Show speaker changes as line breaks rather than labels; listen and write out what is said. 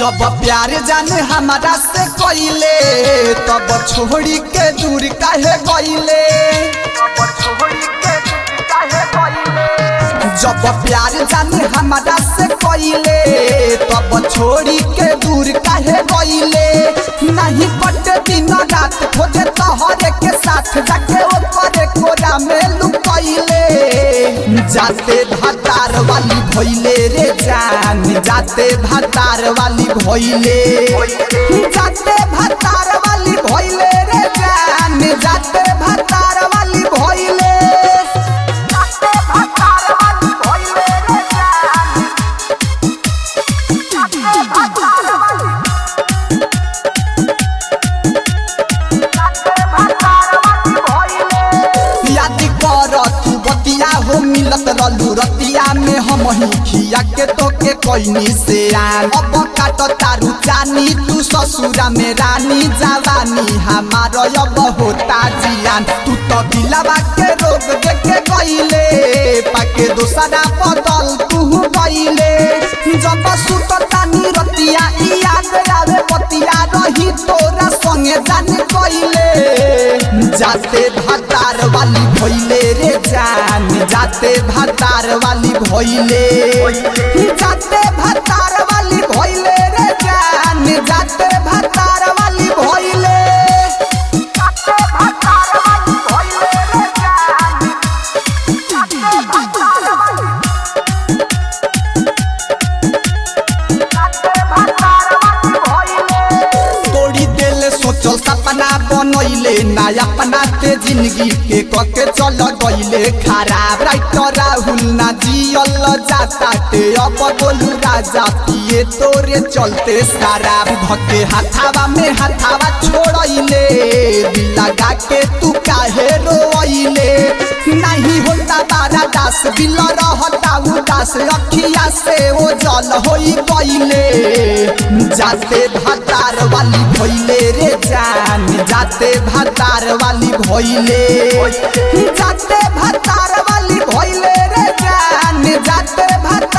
जब प्यार जाने हमारा से कइले तब छोड़ी के दूर काहे गइले। जब प्यार जाने हमारा से कइले तब छोड़ी के दूर काहे गइले। नहीं कटे दिन रात खोजे तोहरे के साथ जाके ओकरे कोरा में लुकइले। जाते भातार वाली भइले रे जान, जाते भातार वाली भइले, जाते भातार वाली भइले रे जान, जाते भातार वाली भइले, जाते भातार वाली भइले रे जान, जाते भातार वाली, जाते भातार वाली भइले। याद कर तू बतिया हो मिलत रहलू रतिया में हम ही खिया के तोके कोइनी से आन। अब काट तारू जानी तू ससुरा में रानी जवानी हमार अब होता जियान। तू तो दिलवा के रोग देखे गइले पाके दोसरा बदल तू गइले। जब सुततानी रतिया याद आवे पतिया रही तोरा संगे जान कइले। जाते भातार वाली भइले रे जान, जाते भातार वाली भइले, जाते भातार वाली भइले रे जान, जाते भातार वाली भइले, जाते भातार वाली भइले रे जान, जाते भातार वाली, जाते भातार वाली भइले। तोड़ी देले सोचल सपना बनइले ना अपना ते जिंदगी के कके चल गइले खराब। राइटर राहुल ना जियल जाता ते अब बोलू राजा पिए तोरे चलते शराब। धके हाथावा में हाथावा छोड़इले दिल लगा के तू काहे रोइले। नहीं होता बारा दास दिल रहता उदास अखिया से ओ जल होई गइले। जाते भातार वाली भइले रे जान, जाते भातार वाली भइले, जाते भातार वाली भइले रे जान, जाते भातार